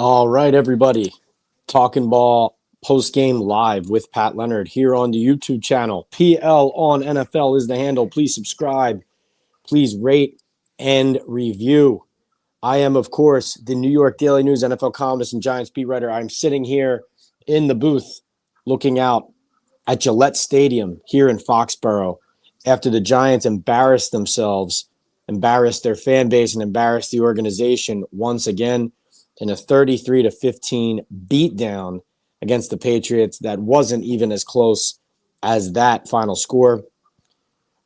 All right, everybody. Talking Ball Postgame Live with Pat Leonard here on the YouTube channel. PL on NFL is the handle. Please subscribe. Please rate and review. I am, of course, the New York Daily News NFL columnist and Giants beat writer. I'm sitting here in the booth looking out at Gillette Stadium here in Foxborough after the Giants embarrassed themselves, embarrassed their fan base, and embarrassed the organization once again in a 33-15 beatdown against the Patriots that wasn't even as close as that final score.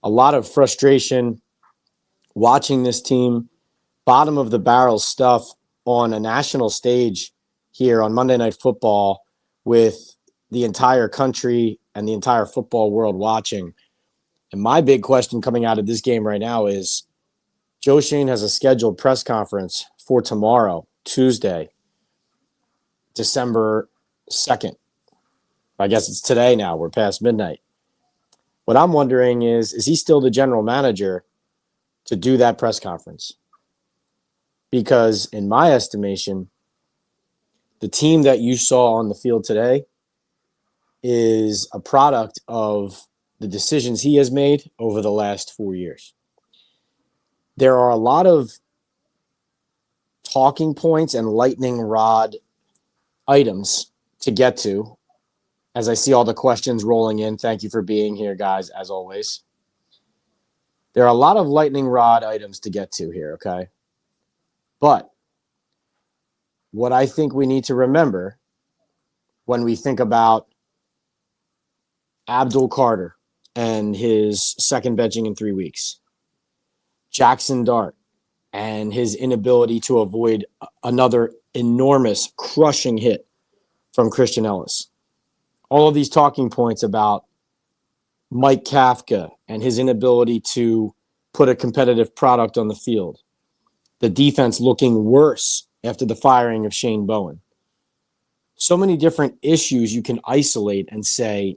A lot of frustration watching this team, bottom of the barrel stuff on a national stage here on Monday Night Football with the entire country and the entire football world watching. And my big question coming out of this game right now is Joe Schoen has a scheduled press conference for tomorrow, Tuesday, December 2nd. I guess it's today now. We're past midnight. What I'm wondering is he still the general manager to do that press conference? Because in my estimation, the team that you saw on the field today is a product of the decisions he has made over the last 4 years. There are a lot of talking points and lightning rod items to get to as I see all the questions rolling in. Thank you for being here, guys, as always. There are a lot of lightning rod items to get to here, okay? But what I think we need to remember when we think about Abdul Carter and his second benching in 3 weeks, Jaxson Dart and his inability to avoid another enormous crushing hit from Christian Ellis. All of these talking points about Mike Kafka and his inability to put a competitive product on the field. The defense looking worse after the firing of Shane Bowen. So many different issues you can isolate and say,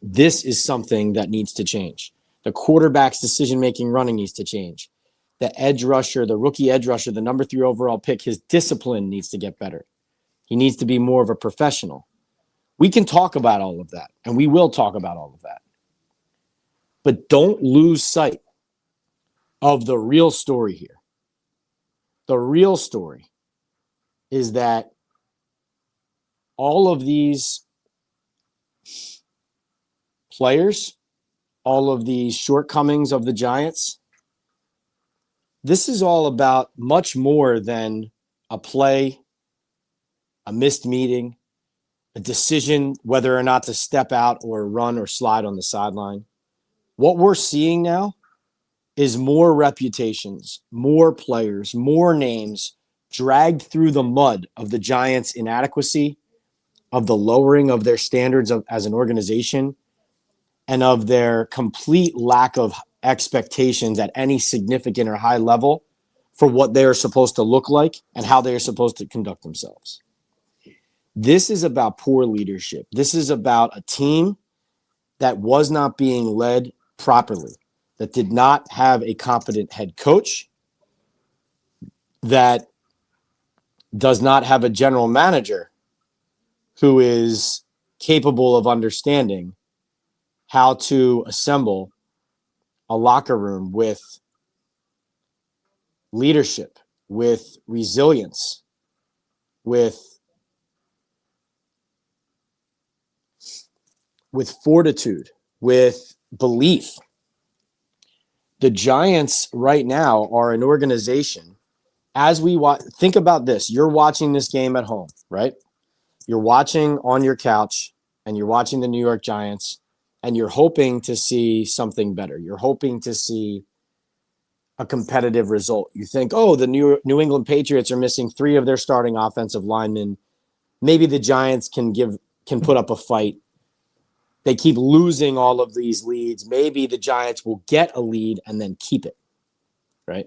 this is something that needs to change. The quarterback's decision-making running needs to change. The edge rusher, the rookie edge rusher, the number 3 overall pick, his discipline needs to get better. He needs to be more of a professional. We can talk about all of that, and we will talk about all of that. But don't lose sight of the real story here. The real story is that all of these players, all of these shortcomings of the Giants, this is all about much more than a play, a missed meeting, a decision whether or not to step out or run or slide on the sideline. What we're seeing now is more reputations, more players, more names dragged through the mud of the Giants' inadequacy, of the lowering of their standards as an organization, and of their complete lack of expectations at any significant or high level for what they are supposed to look like and how they are supposed to conduct themselves. This is about poor leadership. This is about a team that was not being led properly, that did not have a competent head coach, that does not have a general manager who is capable of understanding how to assemble a locker room with leadership, with resilience, with fortitude, with belief. The Giants right now are an organization. As we think about this, you're watching this game at home, right? You're watching on your couch and you're watching the New York Giants and you're hoping to see something better. You're hoping to see a competitive result. You think, oh, the New England Patriots are missing 3 of their starting offensive linemen. Maybe the Giants can put up a fight. They keep losing all of these leads. Maybe the Giants will get a lead and then keep it, right?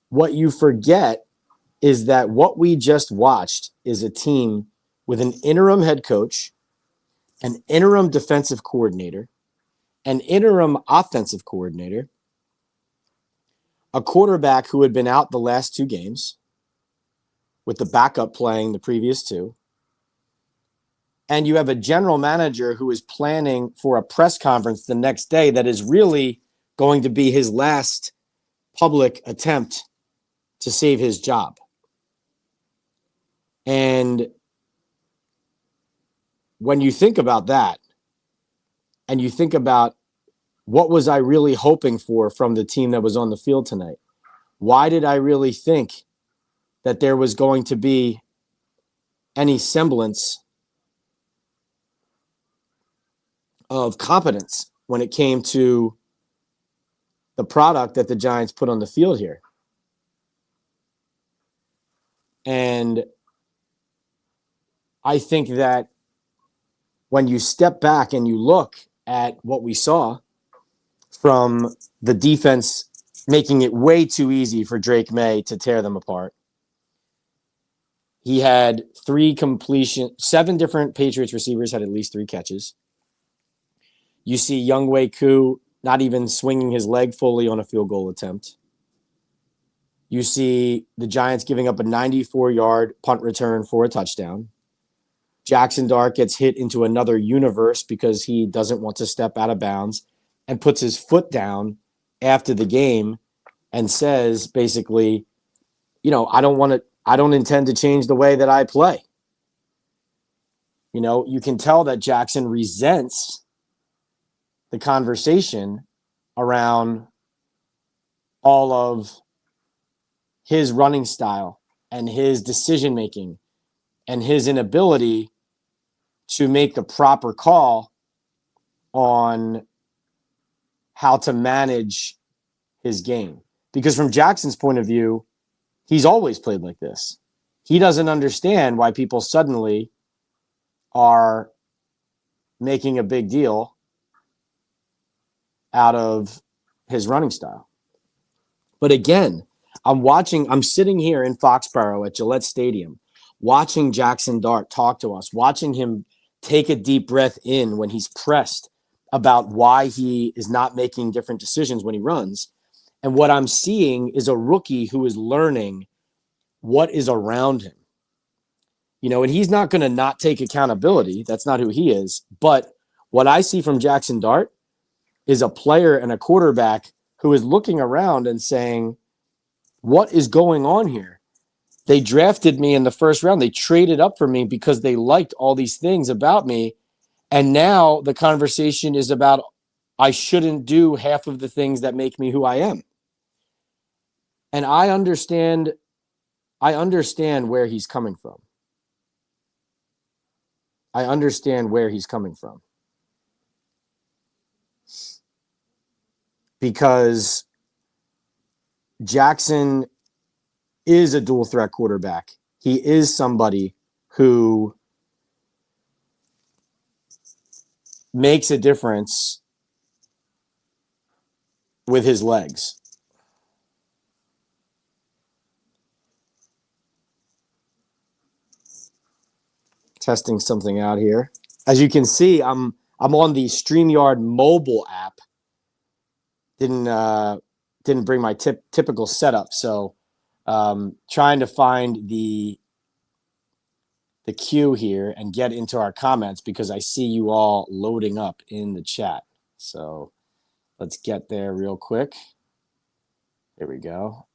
What you forget is that what we just watched is a team with an interim head coach, an interim defensive coordinator, an interim offensive coordinator, a quarterback who had been out the last 2 games, with the backup playing the previous two. And you have a general manager who is planning for a press conference the next day that is really going to be his last public attempt to save his job. And when you think about that, and you think about what was I really hoping for from the team that was on the field tonight? Why did I really think that there was going to be any semblance of competence when it came to the product that the Giants put on the field here? And I think that when you step back and you look at what we saw from the defense making it way too easy for Drake May to tear them apart. He had 7 different Patriots receivers had at least 3 catches. You see Younghoe Koo not even swinging his leg fully on a field goal attempt. You see the Giants giving up a 94-yard punt return for a touchdown. Jaxson Dart gets hit into another universe because he doesn't want to step out of bounds and puts his foot down after the game and says basically, I don't intend to change the way that I play. You can tell that Jaxson resents the conversation around all of his running style and his decision making and his inability to make the proper call on how to manage his game. Because from Jackson's point of view, he's always played like this. He doesn't understand why people suddenly are making a big deal out of his running style. But again, I'm sitting here in Foxborough at Gillette Stadium, watching Jaxson Dart talk to us, watching him take a deep breath in when he's pressed about why he is not making different decisions when he runs. And what I'm seeing is a rookie who is learning what is around him. And he's not going to not take accountability. That's not who he is. But what I see from Jaxson Dart is a player and a quarterback who is looking around and saying, what is going on here? They drafted me in the first round. They traded up for me because they liked all these things about me. And now the conversation is about I shouldn't do half of the things that make me who I am. And I understand where he's coming from. I understand where he's coming from. Because Jaxson is a dual threat quarterback. He is somebody who makes a difference with his legs. Testing something out here. As you can see, I'm on the StreamYard mobile app. Didn't bring my typical setup, so trying to find the queue here and get into our comments because I see you all loading up in the chat. So let's get there real quick. Here we go.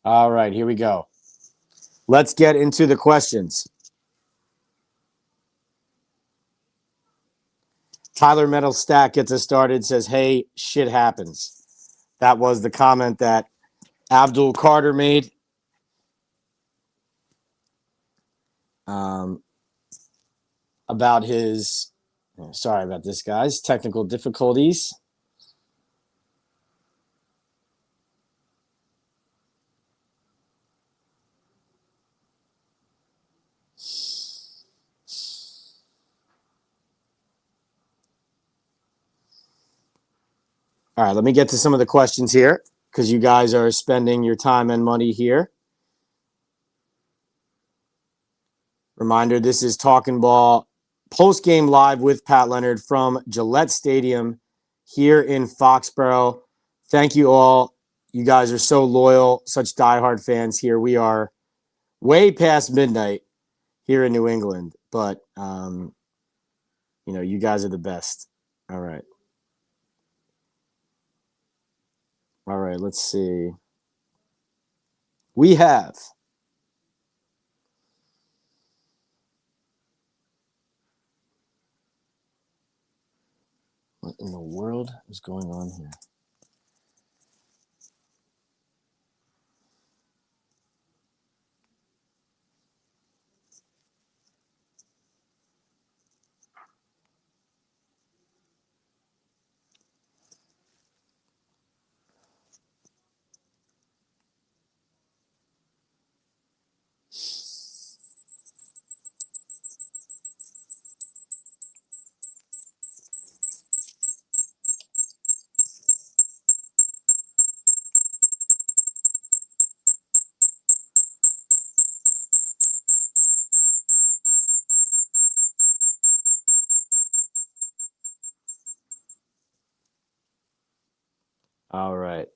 All right, here we go. Let's get into the questions. Tyler Metal Stack gets us started, says, hey, shit happens. That was the comment that Abdul Carter made. About his, sorry about this, guys, technical difficulties. All right, let me get to some of the questions here because you guys are spending your time and money here. Reminder, this is Talking Ball post-game live with Pat Leonard from Gillette Stadium here in Foxborough. Thank you all. You guys are so loyal, such diehard fans here. We are way past midnight here in New England, but, you guys are the best. All right. All right, let's see. We have what in the world is going on here? All right.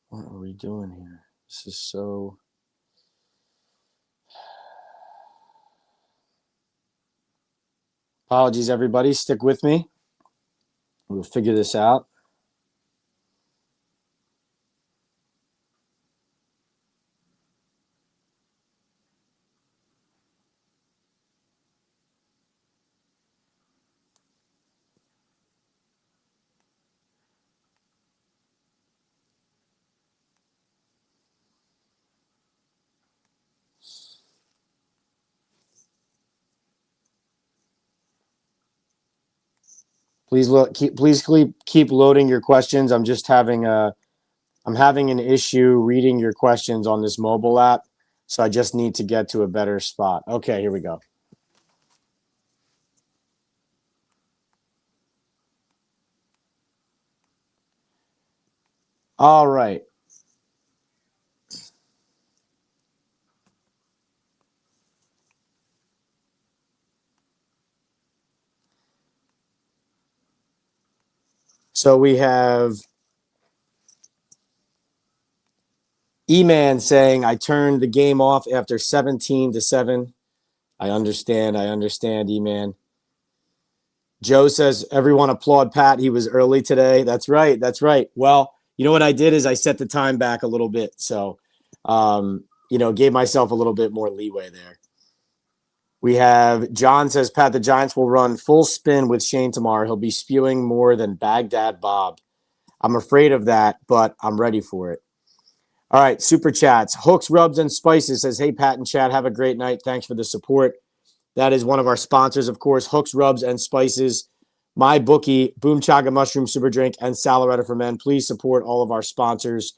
What are we doing here? This is so... Apologies, everybody. Stick with me. We'll figure this out. Please keep loading your questions. I'm just having an issue reading your questions on this mobile app, so I just need to get to a better spot. Okay, here we go. All right. So we have E-Man saying, I turned the game off after 17-7. I understand, E-Man. Joe says, everyone applaud Pat. He was early today. That's right. Well, you know what I did is I set the time back a little bit. So, gave myself a little bit more leeway there. We have John says, Pat, the Giants will run full spin with Shane tomorrow. He'll be spewing more than Baghdad Bob. I'm afraid of that, but I'm ready for it. All right, super chats. Hooks, Rubs, and Spices says, hey, Pat and Chad, have a great night. Thanks for the support. That is one of our sponsors, of course, Hooks, Rubs, and Spices, My Bookie, Boom Chaga Mushroom Super Drink, and Salaretta for Men. Please support all of our sponsors.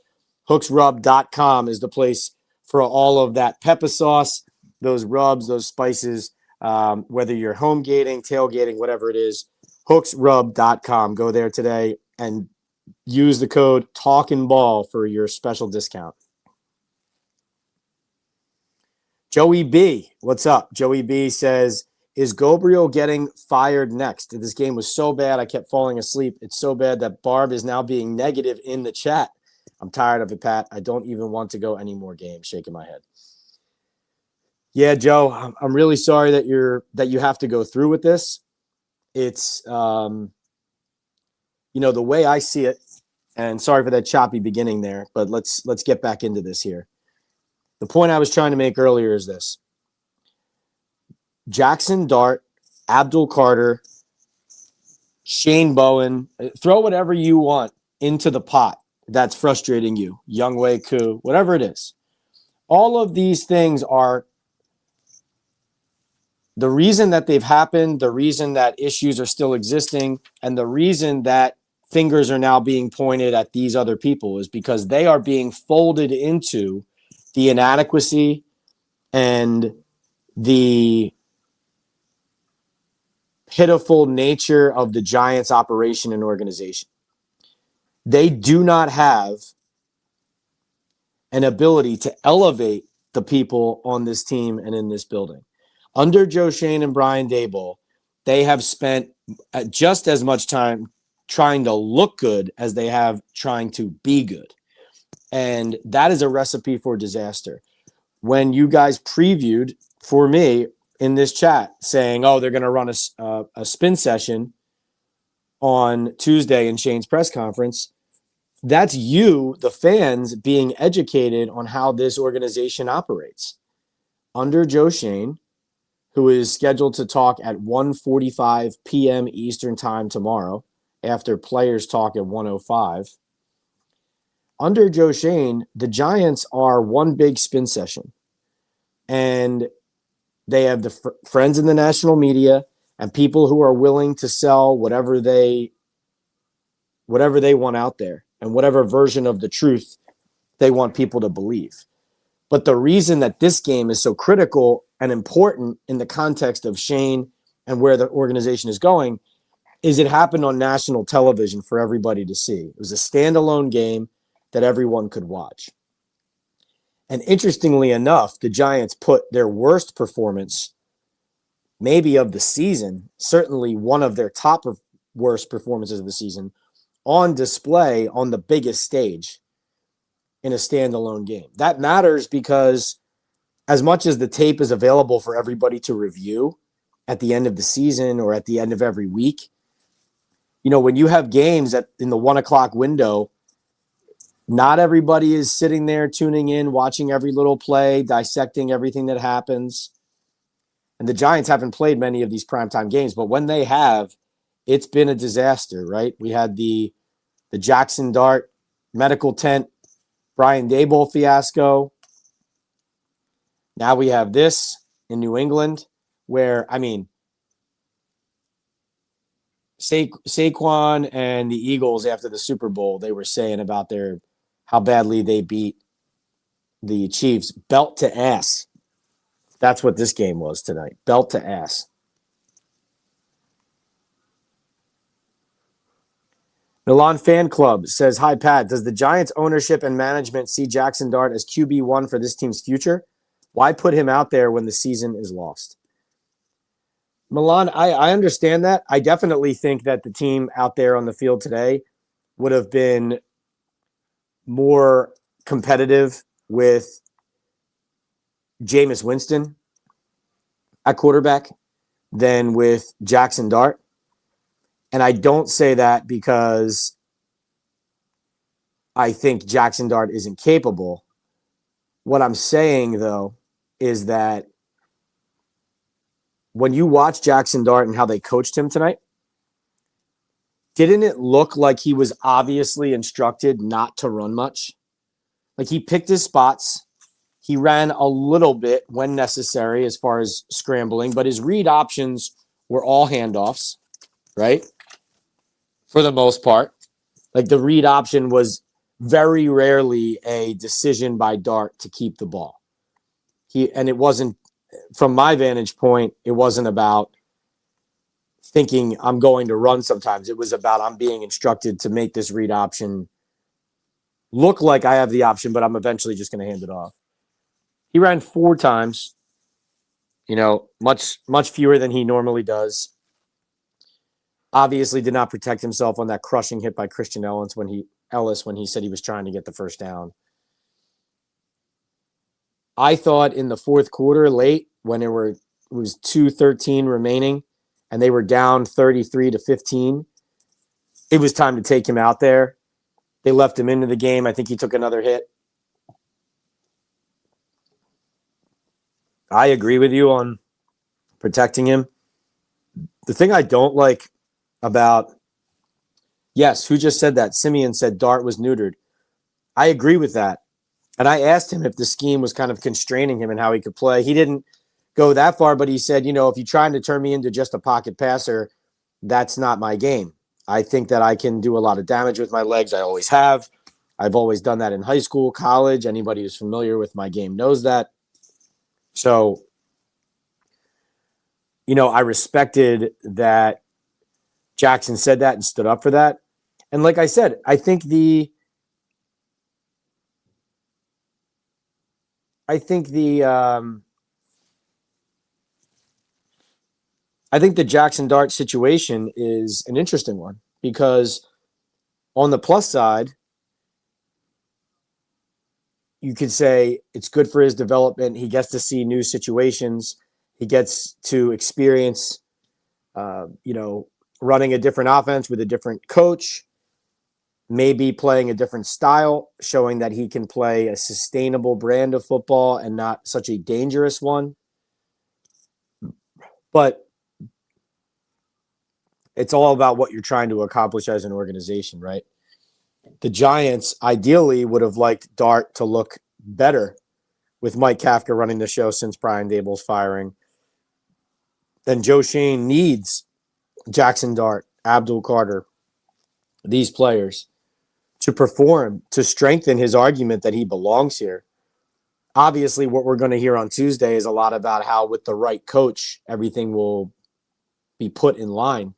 Hooksrub.com is the place for all of that pepper sauce, those rubs, those spices, whether you're home gating, tailgating, whatever it is. Hooksrub.com. Go there today and use the code TALKINBALL for your special discount. Joey B, what's up? Joey B says, is Gabriel getting fired next? This game was so bad, I kept falling asleep. It's so bad that Barb is now being negative in the chat. I'm tired of it, Pat. I don't even want to go any more games. Shaking my head. Yeah, Joe, I'm really sorry that you have to go through with this. It's, the way I see it, and sorry for that choppy beginning there, but let's get back into this here. The point I was trying to make earlier is this. Jaxson Dart, Abdul Carter, Shane Bowen, throw whatever you want into the pot. that's frustrating you, Younghoe Koo, whatever it is. All of these things are the reason that they've happened, the reason that issues are still existing, and the reason that fingers are now being pointed at these other people is because they are being folded into the inadequacy and the pitiful nature of the Giants' operation and organization. They do not have an ability to elevate the people on this team and in this building. Under Joe Schoen and Brian Daboll, they have spent just as much time trying to look good as they have trying to be good. And that is a recipe for disaster. When you guys previewed for me in this chat saying, oh, they're going to run a spin session on Tuesday in Shane's press conference, that's you, the fans, being educated on how this organization operates. Under Joe Schoen, who is scheduled to talk at 1:45 p.m. Eastern time tomorrow after players talk at 1:05. Under Joe Schoen, the Giants are one big spin session. And they have the friends in the national media and people who are willing to sell whatever they want out there and whatever version of the truth they want people to believe. But the reason that this game is so critical and important in the context of Shane and where the organization is going is it happened on national television for everybody to see. It was a standalone game that everyone could watch. And interestingly enough, the Giants put their worst performance, maybe of the season, certainly one of their top worst performances of the season, on display on the biggest stage in a standalone game. That matters because as much as the tape is available for everybody to review at the end of the season or at the end of every week, you know, when you have games in the 1 o'clock window, not everybody is sitting there tuning in, watching every little play, dissecting everything that happens. And the Giants haven't played many of these primetime games, but when they have, it's been a disaster, right? We had the Jaxson Dart medical tent, Brian Daboll fiasco. Now we have this in New England where, I mean, Saquon and the Eagles after the Super Bowl, they were saying about how badly they beat the Chiefs, belt to ass. That's what this game was tonight, belt to ass. Milan Fan Club says, hi, Pat. Does the Giants ownership and management see Jaxson Dart as QB1 for this team's future? Why put him out there when the season is lost? Milan, I understand that. I definitely think that the team out there on the field today would have been more competitive with Jameis Winston at quarterback than with Jaxson Dart. And I don't say that because I think Jaxson Dart isn't capable. What I'm saying, though, is that when you watch Jaxson Dart and how they coached him tonight, didn't it look like he was obviously instructed not to run much? Like he picked his spots. He ran a little bit when necessary as far as scrambling, but his read options were all handoffs, right? For the most part. Like the read option was very rarely a decision by Dart to keep the ball. And it wasn't, from my vantage point, it wasn't about thinking I'm going to run sometimes. It was about I'm being instructed to make this read option look like I have the option, but I'm eventually just going to hand it off. He ran 4 times, much fewer than he normally does. Obviously did not protect himself on that crushing hit by Christian Ellis when he said he was trying to get the first down. I thought in the fourth quarter late when it was 2:13 remaining and they were down 33-15, it was time to take him out there. They left him into the game. I think he took another hit. I agree with you on protecting him. The thing I don't like about, yes, who just said that? Simeon said Dart was neutered. I agree with that. And I asked him if the scheme was kind of constraining him and how he could play. He didn't go that far, but he said, if you're trying to turn me into just a pocket passer, that's not my game. I think that I can do a lot of damage with my legs. I always have. I've always done that in high school, college. Anybody who's familiar with my game knows that. So, I respected that Jaxson said that and stood up for that. And like I said, I think the Jaxson Dart situation is an interesting one because on the plus side, you could say it's good for his development. He gets to see new situations. He gets to experience, running a different offense with a different coach, maybe playing a different style, showing that he can play a sustainable brand of football and not such a dangerous one. But it's all about what you're trying to accomplish as an organization, right? The Giants ideally would have liked Dart to look better with Mike Kafka running the show since Brian Daboll's firing. Then Joe Schoen needs Jaxson Dart, Abdul Carter, these players to perform, to strengthen his argument that he belongs here. Obviously, what we're going to hear on Tuesday is a lot about how with the right coach, everything will be put in line.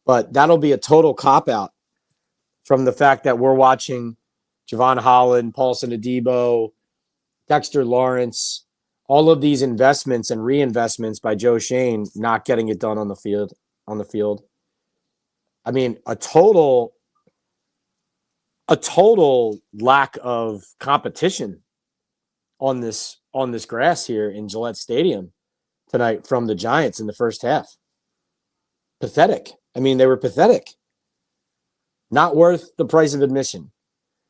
But that'll be a total cop-out from the fact that we're watching Javon Holland, Paulson Adebo, Dexter Lawrence, all of these investments and reinvestments by Joe Schoen not getting it done on the field. I mean, a total lack of competition on this grass here in Gillette Stadium tonight from the Giants in the first half. Pathetic. I mean, they were pathetic. Not worth the price of admission.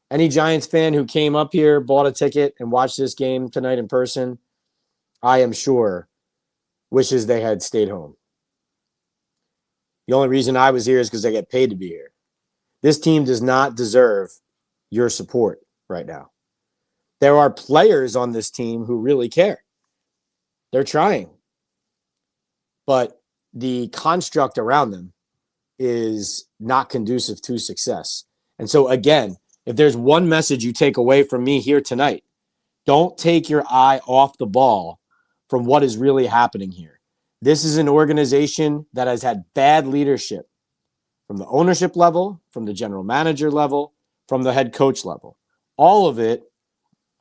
Any Giants fan who came up here, bought a ticket, and watched this game tonight in person, I am sure wishes they had stayed home. The only reason I was here is because I get paid to be here. This team does not deserve your support right now. There are players on this team who really care. They're trying. But the construct around them is not conducive to success. And so, again, if there's one message you take away from me here tonight, don't take your eye off the ball from what is really happening here. This is an organization that has had bad leadership from the ownership level, from the general manager level, from the head coach level. All of it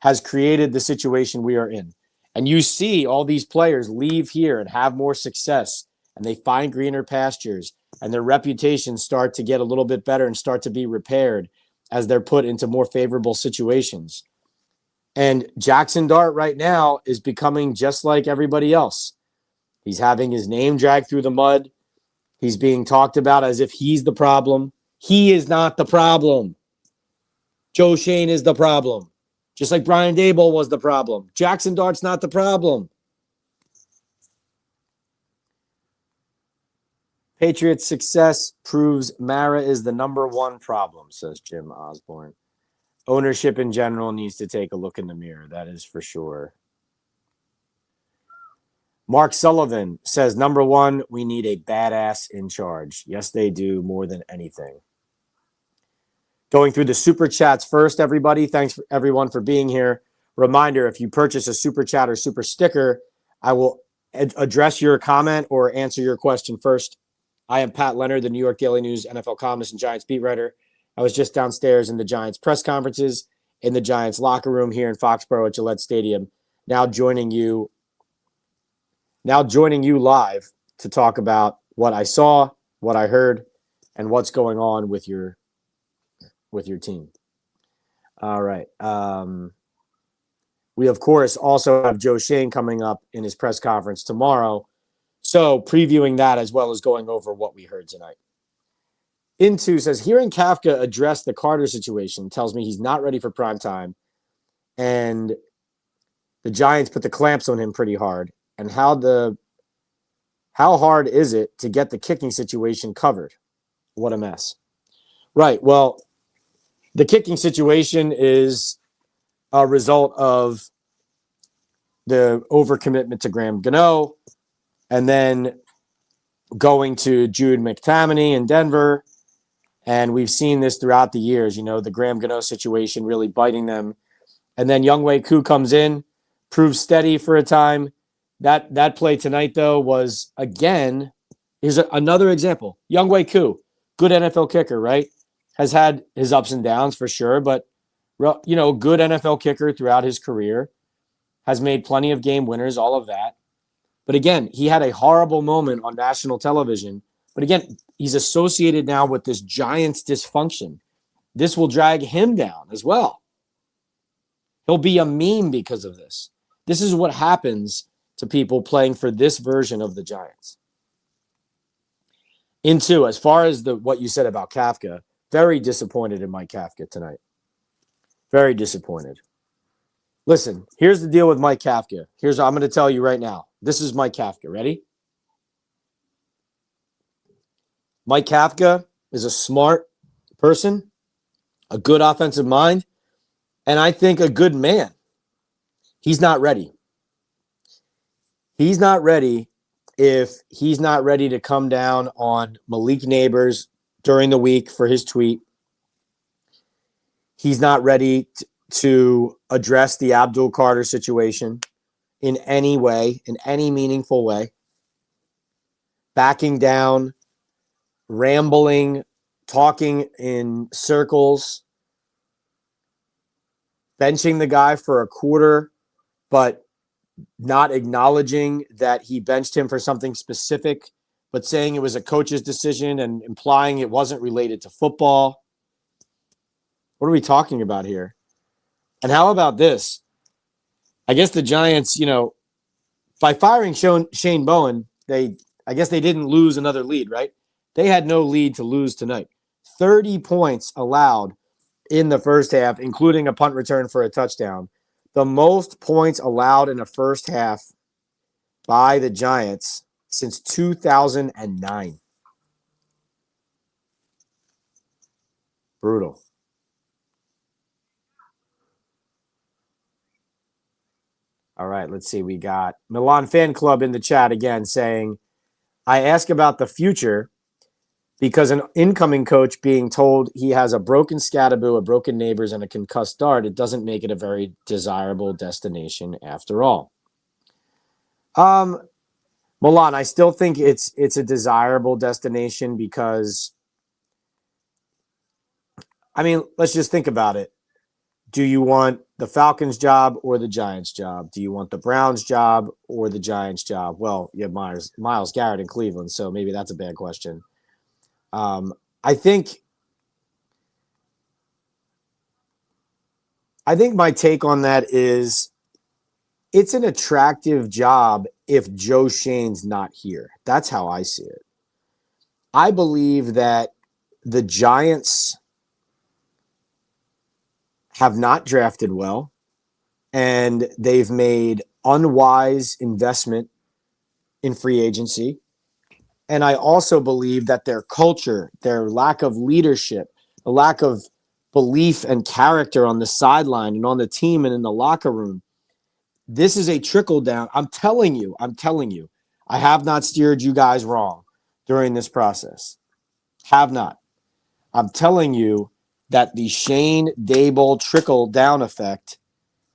has created the situation we are in. And you see all these players leave here and have more success, and they find greener pastures, and their reputations start to get a little bit better and start to be repaired as they're put into more favorable situations. And Jaxson Dart right now is becoming just like everybody else. He's having his name dragged through the mud. He's being talked about as if he's the problem. He is not the problem. Joe Schoen is the problem. Just like Brian Daboll was the problem. Jaxson Dart's not the problem. Patriots' success proves Mara is the number one problem, says Jim Osborne. Ownership in general needs to take a look in the mirror. That is for sure. Mark Sullivan says, number one, we need a badass in charge. Yes, they do, more than anything. Going through the super chats first, everybody. Thanks for everyone for being here. Reminder, if you purchase a super chat or super sticker, I will address your comment or answer your question first. I am Pat Leonard, the New York Daily News NFL columnist and Giants beat writer. I was just downstairs in the Giants press conferences, in the Giants locker room here in Foxborough at Gillette Stadium. Now joining you live to talk about what I saw, what I heard, and what's going on with your team. All right. We, of course, also have Joe Schoen coming up in his press conference tomorrow. So previewing that as well as going over what we heard tonight. Into says, hearing Kafka address the Carter situation tells me he's not ready for prime time. And the Giants put the clamps on him pretty hard. And how hard is it to get the kicking situation covered? What a mess. Right. Well, The kicking situation is a result of the overcommitment to Graham Gano and then going to Jude McTamaney in Denver. And we've seen this throughout the years, the Graham Gano situation really biting them. And then Younghoe Koo comes in, proves steady for a time. That play tonight, though, was, again, here's another example. Younghoe Koo, good NFL kicker, right? Has had his ups and downs for sure, but, good NFL kicker throughout his career. Has made plenty of game winners, all of that. But again, he had a horrible moment on national television. But again, he's associated now with this Giants dysfunction. This will drag him down as well. He'll be a meme because of this. This is what happens to people playing for this version of the Giants. As far as what you said about Kafka, very disappointed in Mike Kafka tonight. Very disappointed. Listen, here's the deal with Mike Kafka. I'm going to tell you right now. This is Mike Kafka. Ready? Mike Kafka is a smart person, a good offensive mind, and I think a good man. He's not ready. He's not ready if he's not ready to come down on Malik Neighbors during the week for his tweet. He's not ready to address the Abdul Carter situation in any way, in any meaningful way. Backing down, rambling, talking in circles, benching the guy for a quarter, but not acknowledging that he benched him for something specific, but saying it was a coach's decision and implying it wasn't related to football. What are we talking about here? And how about this? I guess the Giants, by firing Shane Bowen, I guess they didn't lose another lead, right? They had no lead to lose tonight. 30 points allowed in the first half, including a punt return for a touchdown. The most points allowed in a first half by the Giants since 2009. Brutal. All right, let's see. We got Milan Fan Club in the chat again saying, I ask about the future because an incoming coach being told he has a broken Scadaboo, a broken Neighbors, and a concussed Dart, it doesn't make it a very desirable destination after all. Milan, I still think it's a desirable destination because, let's just think about it. Do you want the Falcons job or the Giants job? Do you want the Browns job or the Giants job? Well, you have Myles Garrett in Cleveland, so maybe that's a bad question. I think my take on that is it's an attractive job if Joe Schoen's not here. That's how I see it. I believe that the Giants have not drafted well, and they've made unwise investment in free agency. And I also believe that their culture, their lack of leadership, the lack of belief and character on the sideline and on the team and in the locker room, this is a trickle down. I'm telling you, I have not steered you guys wrong during this process. Have not. I'm telling you that the Shane Daboll trickle down effect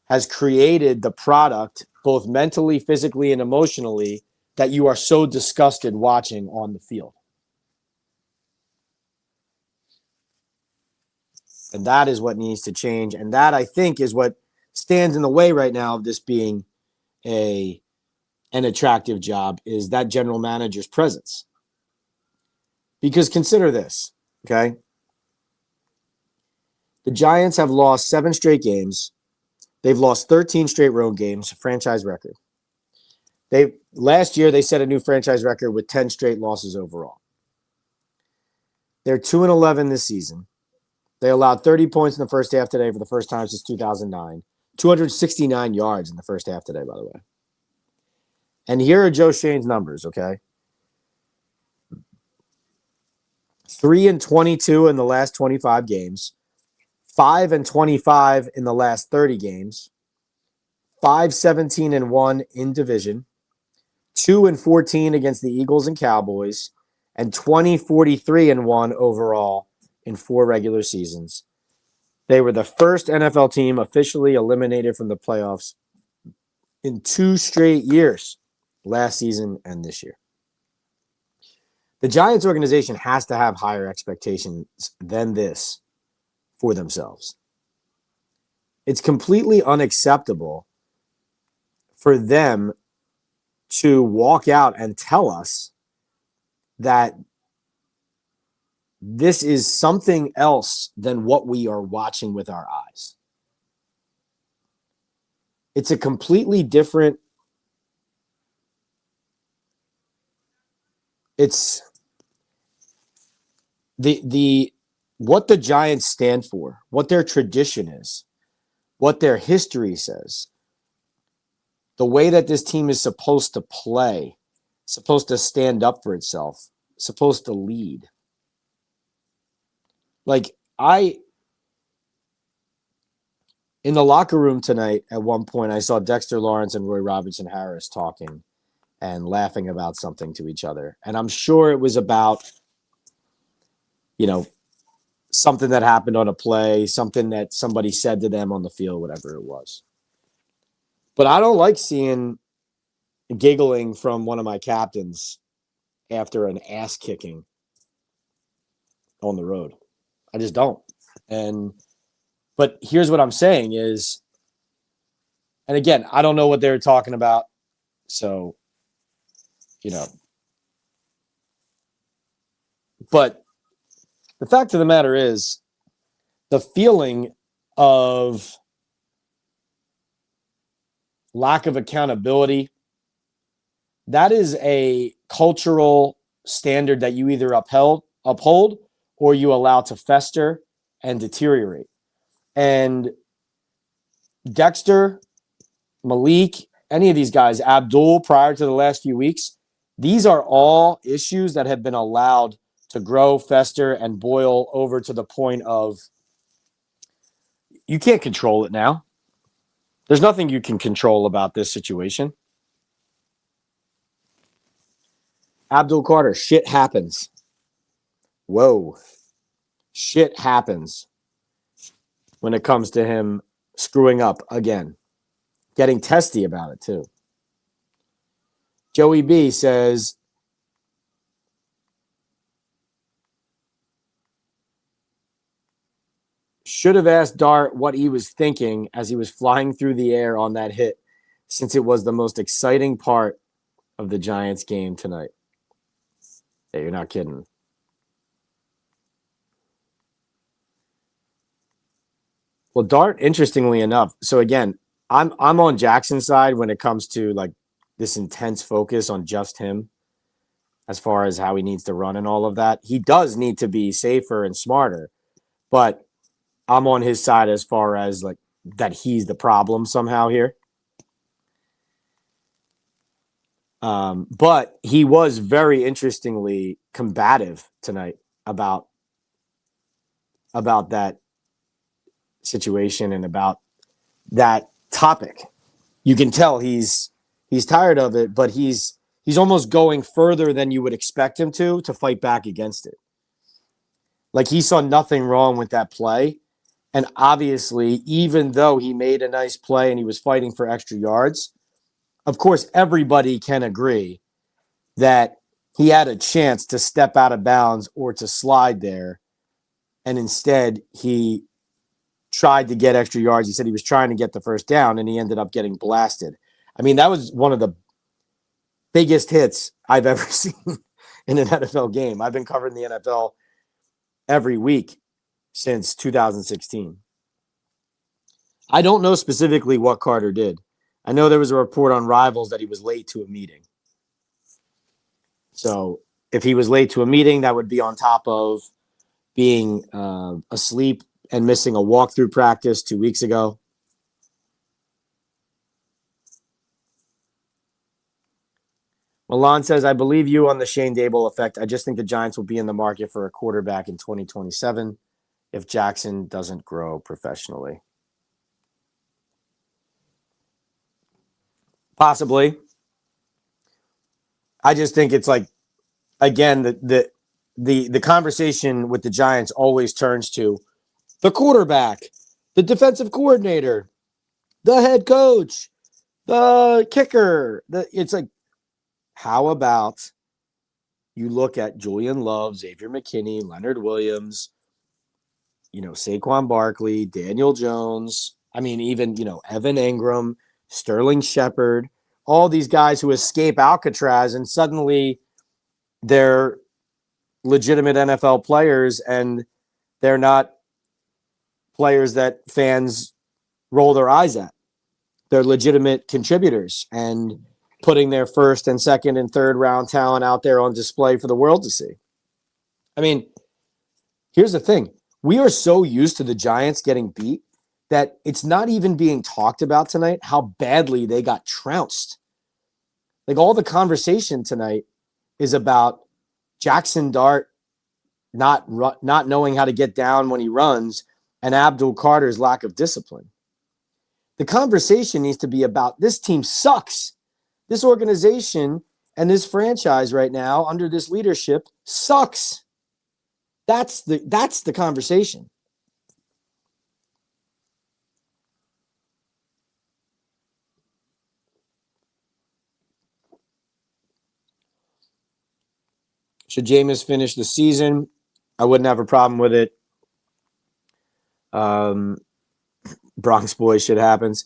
has created the product, both mentally, physically, and emotionally, that you are so disgusted watching on the field. And that is what needs to change. And that, I think, is what stands in the way right now of this being an attractive job, is that general manager's presence. Because consider this, okay? The Giants have lost 7 straight games. They've lost 13 straight road games, franchise record. Last year, they set a new franchise record with 10 straight losses overall. They're 2-11 this season. They allowed 30 points in the first half today for the first time since 2009. 269 yards in the first half today, by the way. And here are Joe Schoen's numbers, okay? 3-22 in the last 25 games. 5-25 in the last 30 games, 5-17-1 in division, 2-14 against the Eagles and Cowboys, and 20-43-1 overall in 4 regular seasons. They were the first NFL team officially eliminated from the playoffs in 2 straight years, last season and this year. The Giants organization has to have higher expectations than this for themselves. It's completely unacceptable for them to walk out and tell us that this is something else than what we are watching with our eyes. It's a completely different. It's the what the Giants stand for, what their tradition is, what their history says, the way that this team is supposed to play, supposed to stand up for itself, supposed to lead. Like, in the locker room tonight, at one point, I saw Dexter Lawrence and Roy Robertson Harris talking and laughing about something to each other. And I'm sure it was about, something that happened on a play, something that somebody said to them on the field, whatever it was. But I don't like seeing giggling from one of my captains after an ass kicking on the road. I just don't. But here's what I'm saying is, and again, I don't know what they were talking about. So, but the fact of the matter is, the feeling of lack of accountability, that is a cultural standard that you either uphold or you allow to fester and deteriorate. And Dexter, Malik, any of these guys, Abdul, prior to the last few weeks, these are all issues that have been allowed to grow, fester, and boil over to the point of you can't control it now. There's nothing you can control about this situation. Abdul Carter, shit happens. Whoa. Shit happens when it comes to him screwing up again. Getting testy about it, too. Joey B says, should have asked Dart what he was thinking as he was flying through the air on that hit, since it was the most exciting part of the Giants game tonight. Yeah, you're not kidding. Well, Dart, interestingly enough, so again, I'm on Jackson's side when it comes to like this intense focus on just him as far as how he needs to run and all of that. He does need to be safer and smarter, but I'm on his side as far as like that he's the problem somehow here. But he was very interestingly combative tonight about that situation and about that topic. You can tell he's tired of it, but he's almost going further than you would expect him to fight back against it. Like, he saw nothing wrong with that play. And obviously, even though he made a nice play and he was fighting for extra yards, of course, everybody can agree that he had a chance to step out of bounds or to slide there. And instead, he tried to get extra yards. He said he was trying to get the first down, and he ended up getting blasted. I mean, that was one of the biggest hits I've ever seen in an NFL game. I've been covering the NFL every week since 2016. I don't know specifically what Carter did. I know there was a report on Rivals that he was late to a meeting. So if he was late to a meeting, that would be on top of being asleep and missing a walkthrough practice 2 weeks ago. Milan says, I believe you on the Shane Dable effect. I just think the Giants will be in the market for a quarterback in 2027. if Jaxson doesn't grow professionally. Possibly. I just think it's like, again, the conversation with the Giants always turns to the quarterback, the defensive coordinator, the head coach, the kicker. It's like, how about you look at Julian Love, Xavier McKinney, Leonard Williams, Saquon Barkley, Daniel Jones. I mean, even, Evan Ingram, Sterling Shepard, all these guys who escape Alcatraz and suddenly they're legitimate NFL players and they're not players that fans roll their eyes at. They're legitimate contributors and putting their first and second and third round talent out there on display for the world to see. I mean, here's the thing. We are so used to the Giants getting beat that it's not even being talked about tonight how badly they got trounced. Like, all the conversation tonight is about Jaxson Dart not knowing how to get down when he runs and Abdul Carter's lack of discipline. The conversation needs to be about this team sucks. This organization and this franchise right now under this leadership sucks. That's the conversation. Should Jameis finish the season? I wouldn't have a problem with it. Bronx boys, shit happens.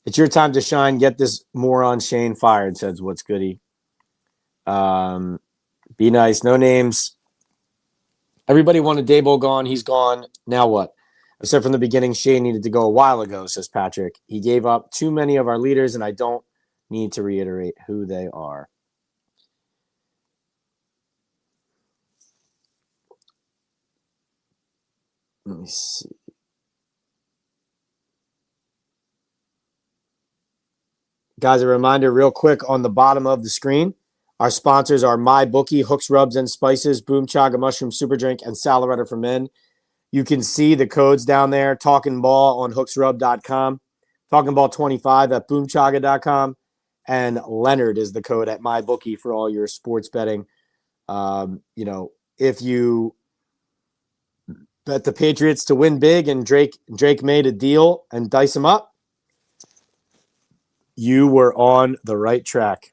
It's your time to shine. Get this moron Shane fired, says What's Goody. Be nice. No names. Everybody wanted Daboll gone. He's gone. Now what? I said from the beginning, Shane needed to go a while ago, says Patrick. He gave up too many of our leaders, and I don't need to reiterate who they are. Let me see. Guys, a reminder real quick on the bottom of the screen. Our sponsors are MyBookie, Hooks, Rubs, and Spices, Boom Chaga Mushroom Super Drink, and Salaretta for Men. You can see the codes down there, Talking Ball on hooksrub.com, Talking Ball 25 at boomchaga.com, and Leonard is the code at MyBookie for all your sports betting. If you bet the Patriots to win big and Drake made a deal and dice them up, you were on the right track.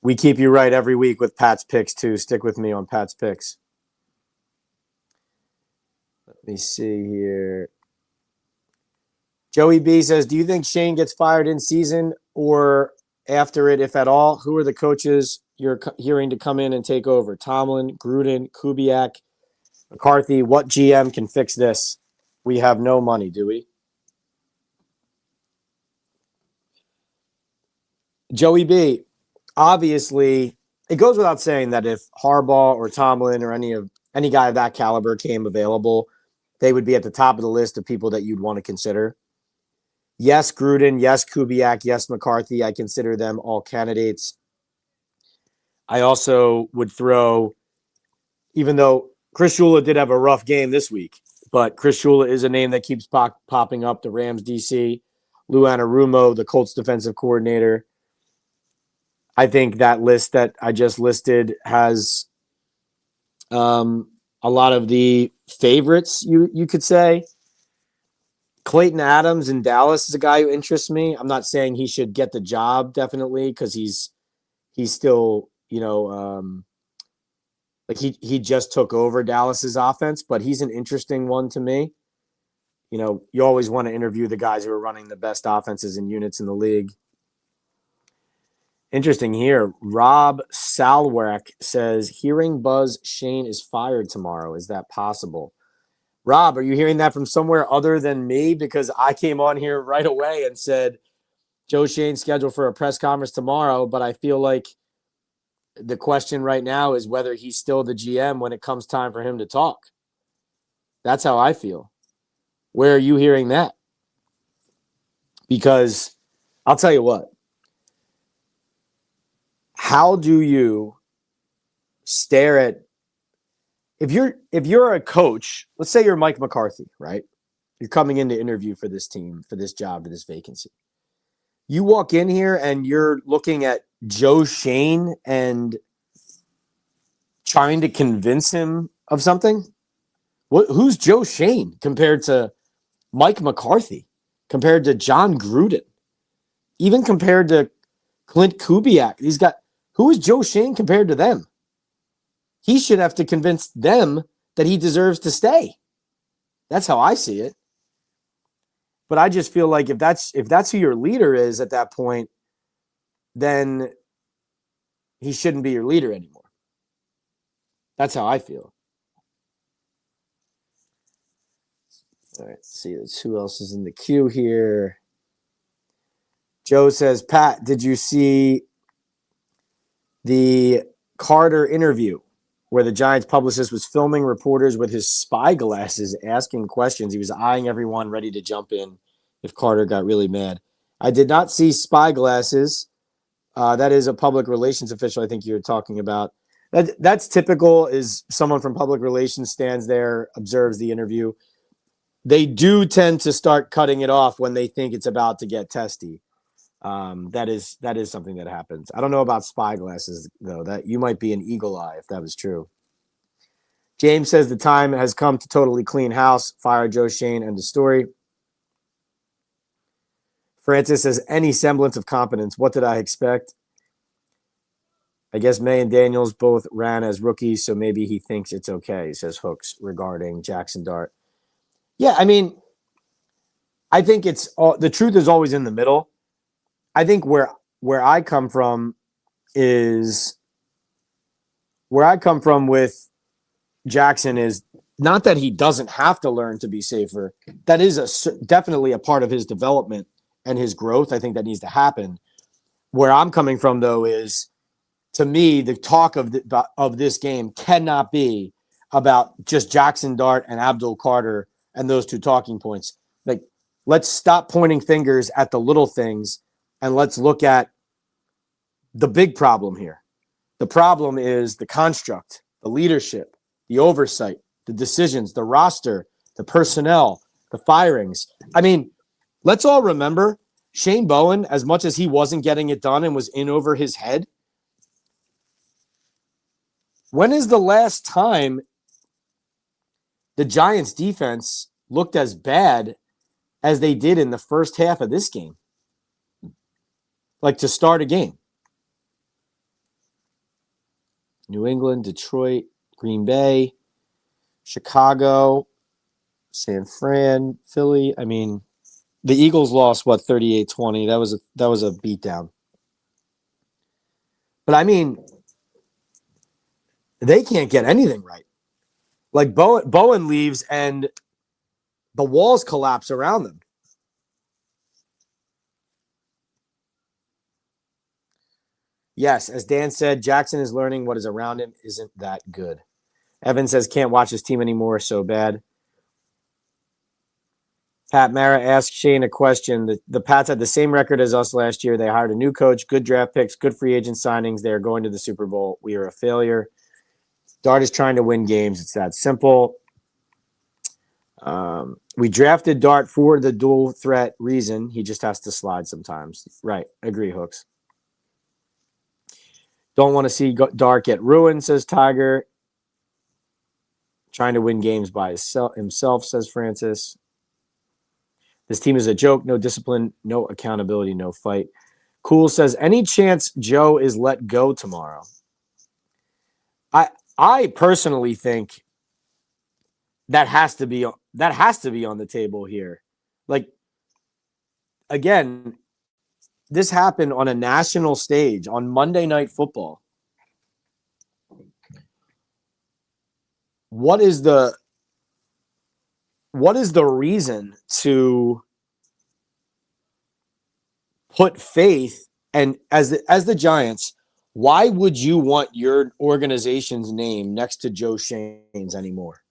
We keep you right every week with Pat's Picks, too. Stick with me on Pat's Picks. Let me see here. Joey B says, do you think Shane gets fired in season or after it, if at all? Who are the coaches you're hearing to come in and take over? Tomlin, Gruden, Kubiak, McCarthy. What GM can fix this? We have no money, do we? Joey B, obviously, it goes without saying that if Harbaugh or Tomlin or any guy of that caliber came available, they would be at the top of the list of people that you'd want to consider. Yes, Gruden. Yes, Kubiak. Yes, McCarthy. I consider them all candidates. I also would throw, even though Chris Shula did have a rough game this week, but Chris Shula is a name that keeps popping up. The Rams DC, Lou Anarumo, the Colts defensive coordinator. I think that list that I just listed has a lot of the favorites, you could say. Clayton Adams in Dallas is a guy who interests me. I'm not saying he should get the job, definitely, because he's still, like he just took over Dallas's offense, but he's an interesting one to me. You always want to interview the guys who are running the best offenses and units in the league. Interesting here. Rob Salwerk says, hearing buzz Shane is fired tomorrow. Is that possible? Rob, are you hearing that from somewhere other than me? Because I came on here right away and said, Joe Schoen's scheduled for a press conference tomorrow, but I feel like the question right now is whether he's still the GM when it comes time for him to talk. That's how I feel. Where are you hearing that? Because I'll tell you what. How do you stare at if you're a coach, let's say you're Mike McCarthy, right? You're coming in to interview for this team, for this job, for this vacancy. You walk in here and you're looking at Joe Schoen and trying to convince him of something. Who's Joe Schoen compared to Mike McCarthy, compared to John Gruden, even compared to Clint Kubiak? Who is Joe Schoen compared to them? He should have to convince them that he deserves to stay. That's how I see it. But I just feel like if that's who your leader is at that point, then he shouldn't be your leader anymore. That's how I feel. All right, let's see who else is in the queue here. Joe says, Pat, did you see the Carter interview where the Giants publicist was filming reporters with his spy glasses asking questions? He was eyeing everyone, ready to jump in if Carter got really mad. I did not see spy glasses. That is a public relations official I think you're talking about. That's typical, is someone from public relations stands there, observes the interview. They do tend to start cutting it off when they think it's about to get testy. That is something that happens. I don't know about spy glasses, though. That you might be an eagle eye if that was true. James says the time has come to totally clean house, fire Joe Schoen, end of story. Francis says, any semblance of competence. What did I expect? I guess May and Daniels both ran as rookies, so maybe he thinks it's okay, says Hooks regarding Jaxson Dart. Yeah, I mean, I think the truth is always in the middle. I think where I come from is with Jaxson is not that he doesn't have to learn to be safer. That is definitely a part of his development and his growth. I think that needs to happen. Where I'm coming from, though, is, to me, the talk of this game cannot be about just Jaxson Dart and Abdul Carter and those two talking points. Like, let's stop pointing fingers at the little things and let's look at the big problem here. The problem is the construct, the leadership, the oversight, the decisions, the roster, the personnel, the firings. I mean, let's all remember Shane Bowen, as much as he wasn't getting it done and was in over his head. When is the last time the Giants defense looked as bad as they did in the first half of this game? Like, to start a game. New England, Detroit, Green Bay, Chicago, San Fran, Philly. I mean, the Eagles lost 38-20. That was a beatdown. But I mean, they can't get anything right. Like, Bowen leaves and the walls collapse around them. Yes, as Dan said, Jaxson is learning what is around him isn't that good. Evan says can't watch his team anymore, so bad. Pat Mara asked Shane a question. The Pats had the same record as us last year. They hired a new coach, good draft picks, good free agent signings. They are going to the Super Bowl. We are a failure. Dart is trying to win games. It's that simple. We drafted Dart for the dual threat reason. He just has to slide sometimes. Right. Agree, Hooks. Don't want to see Dart get ruined, says Tiger. Trying to win games by himself, says Francis. This team is a joke. No discipline, no accountability, no fight. Cool says, any chance Joe is let go tomorrow? I personally think that has to be on the table here. Like, again, this happened on a national stage on Monday Night Football. What is the reason to put faith, and as the Giants, why would you want your organization's name next to Joe Schoen's anymore?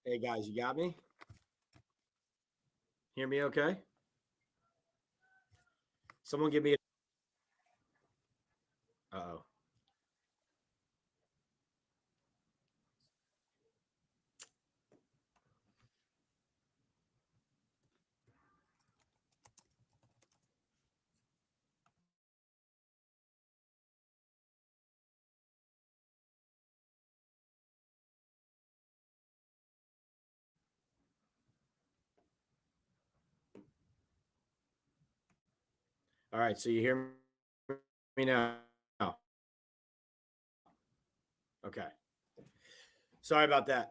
Hey guys, you got me? Hear me okay? Someone give me a Uh-oh. All right, so you hear me now? Okay. Sorry about that.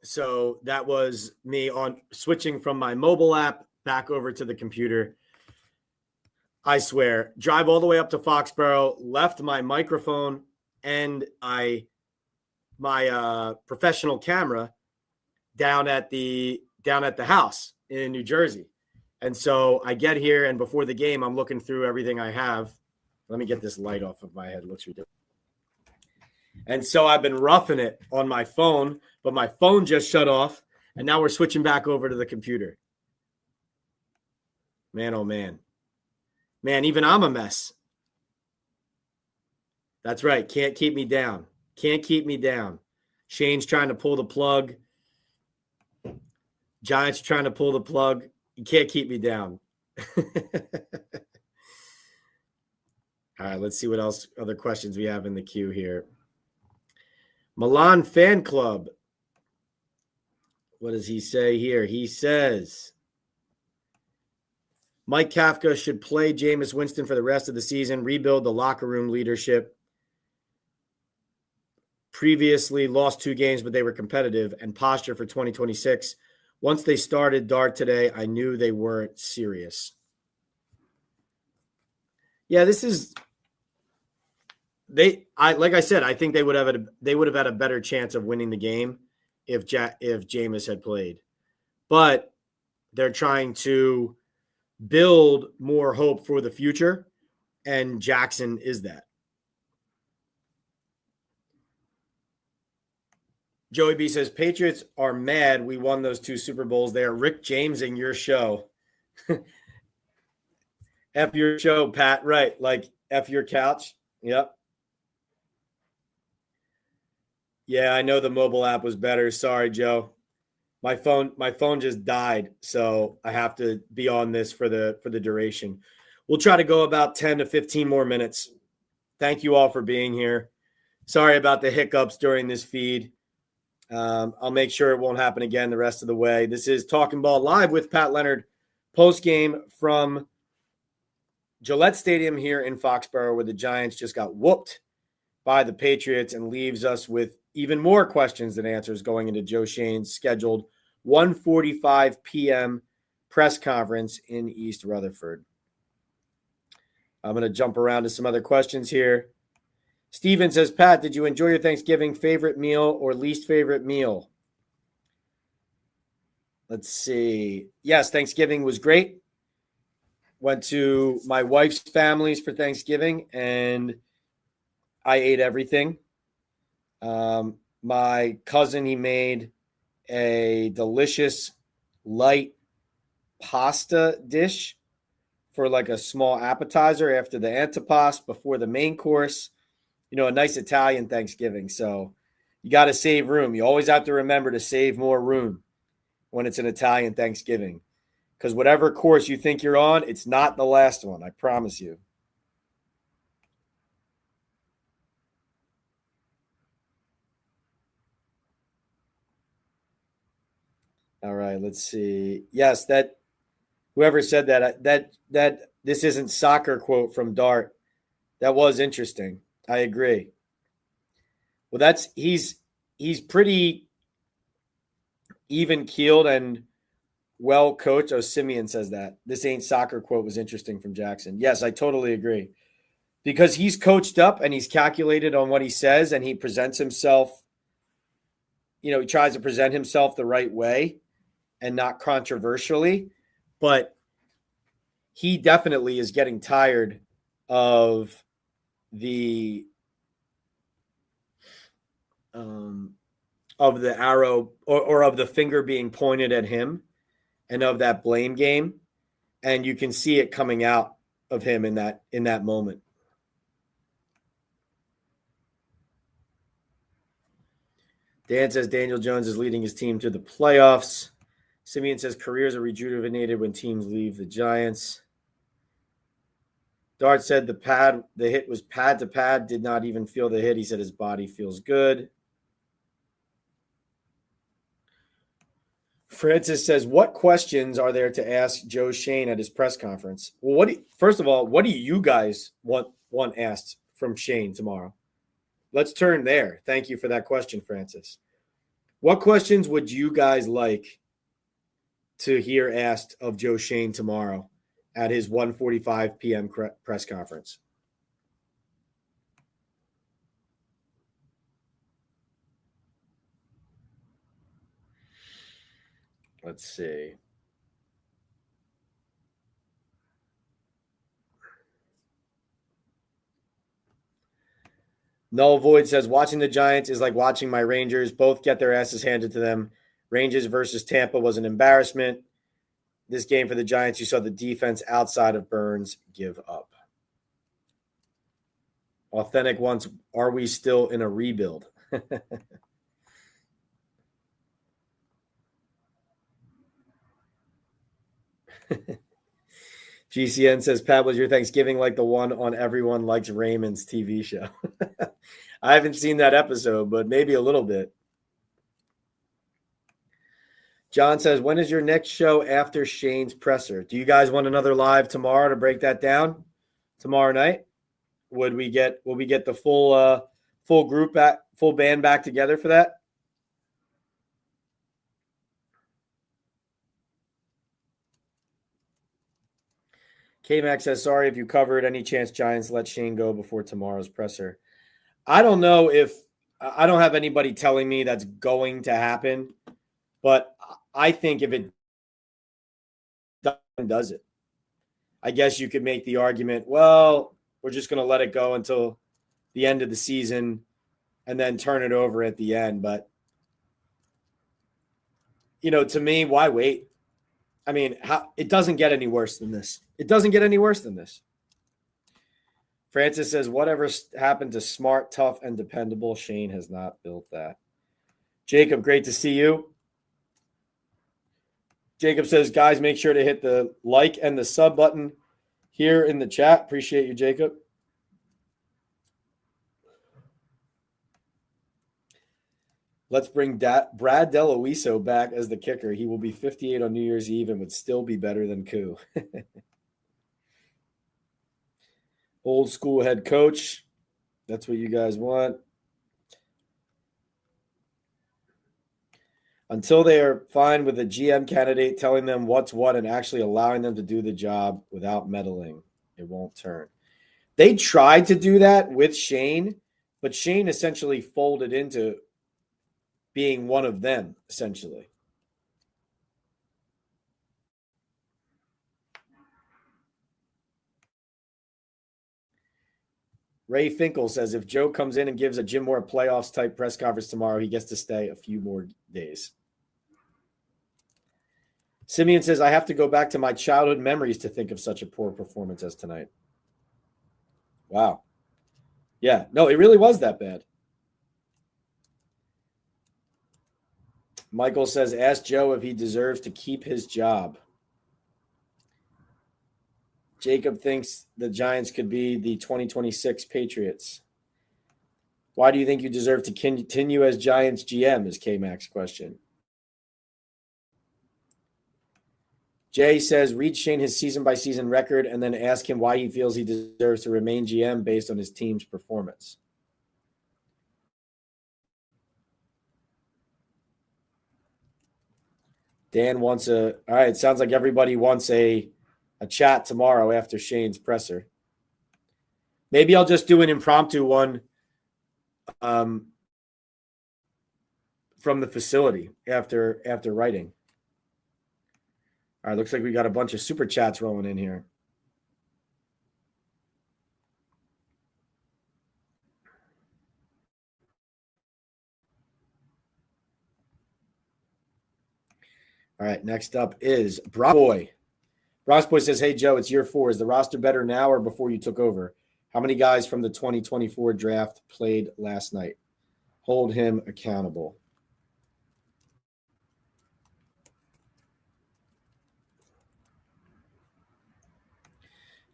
So that was me on switching from my mobile app back over to the computer. I swear, drive all the way up to Foxborough, left my microphone and my professional camera down at the house in New Jersey. And so I get here, and before the game, I'm looking through everything I have. Let me get this light off of my head. It looks ridiculous. And so I've been roughing it on my phone, but my phone just shut off, and now we're switching back over to the computer. Man, oh man. Man, even I'm a mess. That's right. Can't keep me down. Can't keep me down. Shane's trying to pull the plug. Giants trying to pull the plug. You can't keep me down. All right, let's see what else other questions we have in the queue here. Milan Fan Club. What does he say here? He says Mike Kafka should play Jameis Winston for the rest of the season, rebuild the locker room leadership. Previously lost 2 games, but they were competitive, and posture for 2026. Once they started Dart today, I knew they weren't serious. Yeah, this is like I said, I think they would have had a better chance of winning the game if Jameis had played. But they're trying to build more hope for the future, and Jaxson is that. Joey B says, Patriots are mad we won those 2 Super Bowls. They are Rick Jamesing your show. F your show, Pat. Right. Like F your couch. Yep. Yeah, I know the mobile app was better. Sorry, Joe. My phone just died, so I have to be on this for the duration. We'll try to go about 10 to 15 more minutes. Thank you all for being here. Sorry about the hiccups during this feed. I'll make sure it won't happen again the rest of the way. This is Talking Ball Live with Pat Leonard, post-game from Gillette Stadium here in Foxborough, where the Giants just got whooped by the Patriots and leaves us with even more questions than answers going into Joe Schoen's scheduled 1:45 p.m. press conference in East Rutherford. I'm going to jump around to some other questions here. Steven says, Pat, did you enjoy your Thanksgiving? Favorite meal or least favorite meal? Let's see. Yes, Thanksgiving was great. Went to my wife's family's for Thanksgiving, and I ate everything. My cousin, he made a delicious light pasta dish for like a small appetizer after the antipasto before the main course. You know, a nice Italian Thanksgiving. So you got to save room. You always have to remember to save more room when it's an Italian Thanksgiving, because whatever course you think you're on, it's not the last one. I promise you. All right, let's see. Yes, that whoever said that this isn't soccer quote from Dart. That was interesting. I agree. Well, he's pretty even keeled and well coached. Oh, Simeon says that. This ain't soccer quote was interesting from Jaxson. Yes, I totally agree. Because he's coached up and he's calculated on what he says, and he presents himself, he tries to present himself the right way and not controversially, but he definitely is getting tired of the of the arrow or of the finger being pointed at him and of that blame game. And you can see it coming out of him in that moment. Dan says Daniel Jones is leading his team to the playoffs. Simeon says careers are rejuvenated when teams leave the Giants. Dart said the hit was pad to pad, did not even feel the hit. He said his body feels good. Francis says, what questions are there to ask Joe Schoen at his press conference? Well, first of all, what do you guys want asked from Schoen tomorrow? Let's turn there. Thank you for that question, Francis. What questions would you guys like to hear asked of Joe Schoen tomorrow at his 1:45 p.m. press conference? Let's see. Null Void says, watching the Giants is like watching my Rangers. Both get their asses handed to them. Rangers versus Tampa was an embarrassment. This game for the Giants, you saw the defense outside of Burns give up. Authentic ones, are we still in a rebuild? GCN says, Pat, was your Thanksgiving like the one on Everyone Likes Raymond's TV show? I haven't seen that episode, but maybe a little bit. John says, when is your next show after Shane's presser? Do you guys want another live tomorrow to break that down? Tomorrow night? Will we get the full group back, full band back together for that? K-Max says, sorry if you covered. Any chance Giants let Schoen go before tomorrow's presser? I don't know if – I don't have anybody telling me that's going to happen, but I think if it does it, I guess you could make the argument, well, we're just going to let it go until the end of the season and then turn it over at the end. But, to me, why wait? I mean, it doesn't get any worse than this. It doesn't get any worse than this. Francis says, whatever happened to smart, tough, and dependable, Schoen has not built that. Jacob, great to see you. Jacob says, guys, make sure to hit the like and the sub button here in the chat. Appreciate you, Jacob. Let's bring Brad Deloiso back as the kicker. He will be 58 on New Year's Eve and would still be better than Koo. Old school head coach. That's what you guys want. Until they are fine with a GM candidate telling them what's what and actually allowing them to do the job without meddling, it won't turn. They tried to do that with Schoen, but Schoen essentially folded into being one of them, essentially. Ray Finkel says, if Joe comes in and gives a Jim Moore playoffs type press conference tomorrow, he gets to stay a few more days. Simeon says, I have to go back to my childhood memories to think of such a poor performance as tonight. Wow. Yeah, no, it really was that bad. Michael says, ask Joe if he deserves to keep his job. Jacob thinks the Giants could be the 2026 Patriots. Why do you think you deserve to continue as Giants GM is K-Mac's question. Jay says, read Schoen his season-by-season record and then ask him why he feels he deserves to remain GM based on his team's performance. Dan wants all right, it sounds like everybody wants a chat tomorrow after Shane's presser. Maybe I'll just do an impromptu one from the facility after writing. All right, looks like we got a bunch of super chats rolling in here. All right, next up is Brockboy. Brockboy says, hey, Joe, it's year 4. Is the roster better now or before you took over? How many guys from the 2024 draft played last night? Hold him accountable.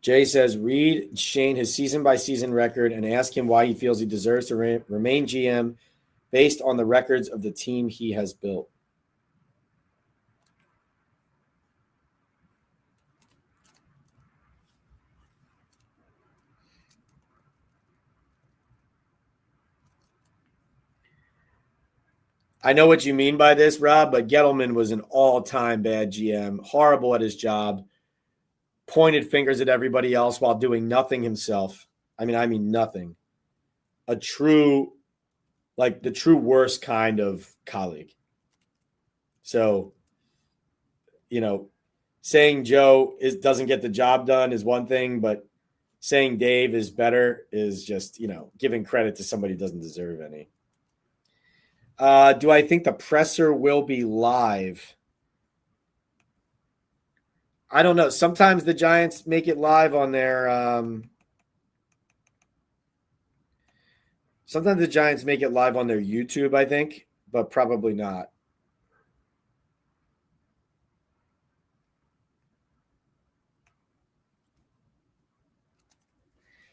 Jay says, read Schoen his season-by-season record and ask him why he feels he deserves to remain GM based on the records of the team he has built. I know what you mean by this, Rob, but Gettleman was an all-time bad GM, horrible at his job, pointed fingers at everybody else while doing nothing himself. I mean nothing. A true, the true worst kind of colleague. So, saying Joe doesn't get the job done is one thing, but saying Dave is better is just, giving credit to somebody who doesn't deserve any. Do I think the presser will be live? I don't know. Sometimes the Giants make it live on their sometimes the Giants make it live on their YouTube, I think, but probably not.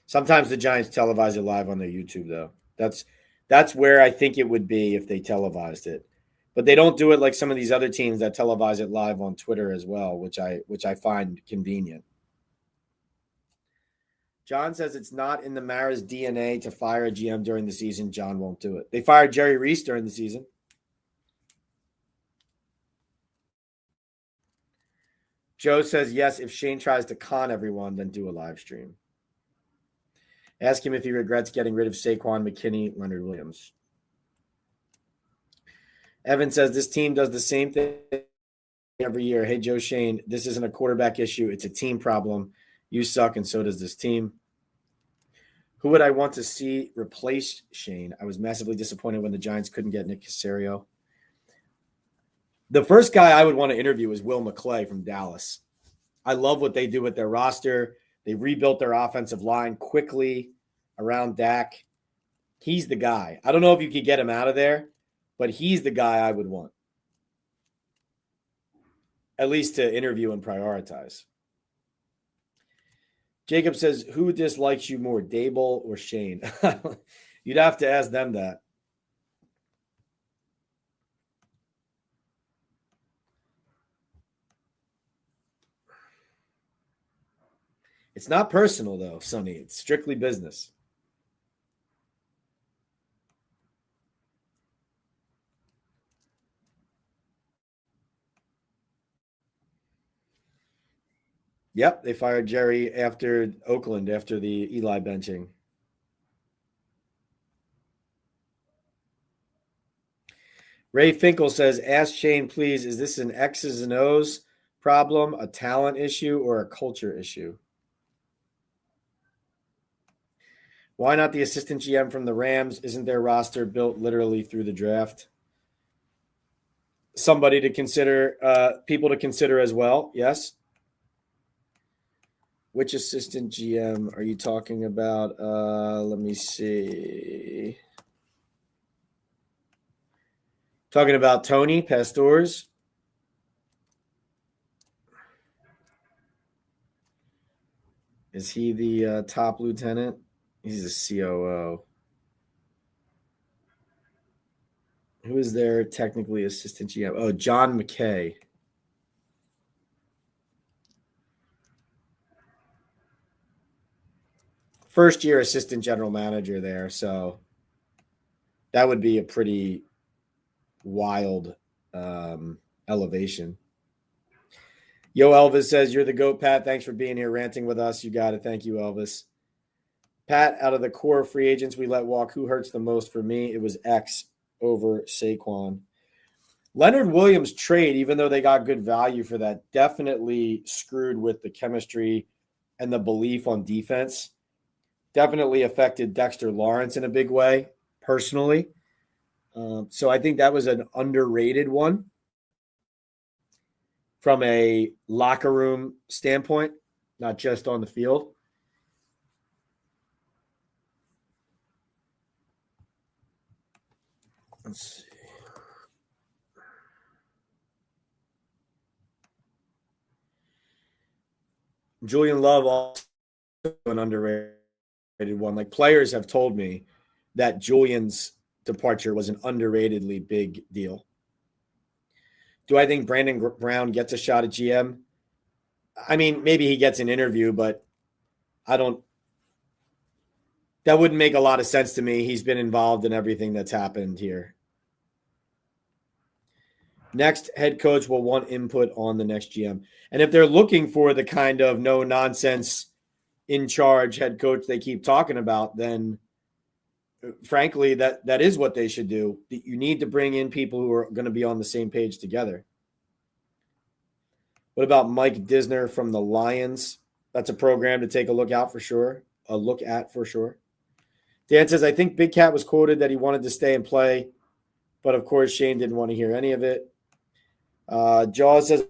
Sometimes the Giants televise it live on their YouTube, though. That's where I think it would be if they televised it. But they don't do it like some of these other teams that televise it live on Twitter as well, which I find convenient. John says it's not in the Mara's DNA to fire a GM during the season. John won't do it. They fired Jerry Reese during the season. Joe says, yes, if Schoen tries to con everyone, then do a live stream. Ask him if he regrets getting rid of Saquon, McKinney, Leonard Williams. Evan says, this team does the same thing every year. Hey, Joe Schoen, this isn't a quarterback issue. It's a team problem. You suck, and so does this team. Who would I want to see replace Schoen? I was massively disappointed when the Giants couldn't get Nick Caserio. The first guy I would want to interview is Will McClay from Dallas. I love what they do with their roster. They rebuilt their offensive line quickly around Dak. He's the guy. I don't know if you could get him out of there, but he's the guy I would want, at least to interview and prioritize. Jacob says, who dislikes you more, Dable or Schoen? You'd have to ask them that. It's not personal, though, Sonny. It's strictly business. Yep, they fired Jerry after Oakland, after the Eli benching. Ray Finkel says, ask Schoen, please, is this an X's and O's problem, a talent issue, or a culture issue? Why not the assistant GM from the Rams? Isn't their roster built literally through the draft? Somebody to consider, people to consider as well, yes. Which assistant GM are you talking about? Let me see. Talking about Tony Pastors. Is he the top lieutenant? He's a COO. Who is their technically assistant GM? Oh, John McKay. First year assistant general manager there. So that would be a pretty wild elevation. Yo, Elvis says, you're the GOAT, Pat. Thanks for being here ranting with us. You got it. Thank you, Elvis. Pat, out of the core free agents we let walk, who hurts the most for me? It was X over Saquon. Leonard Williams trade, even though they got good value for that, definitely screwed with the chemistry and the belief on defense. Definitely affected Dexter Lawrence in a big way, personally. So I think that was an underrated one. from a locker room standpoint, not just on the field. Let's see. Julian Love also an underrated one. Like, players have told me that Julian's departure was an underratedly big deal. Do I think Brandon Brown gets a shot at GM? I mean, maybe he gets an interview, but I don't. That wouldn't make a lot of sense to me. He's been involved in everything that's happened here. Next head coach will want input on the next GM. And if they're looking for the kind of no-nonsense, in-charge head coach they keep talking about, then frankly, that is what they should do. You need to bring in people who are going to be on the same page together. What about Mike Disner from the Lions? That's a program to take a look at for sure. Dan says, I think Big Cat was quoted that he wanted to stay and play, but of course Shane didn't want to hear any of it. Jaws says,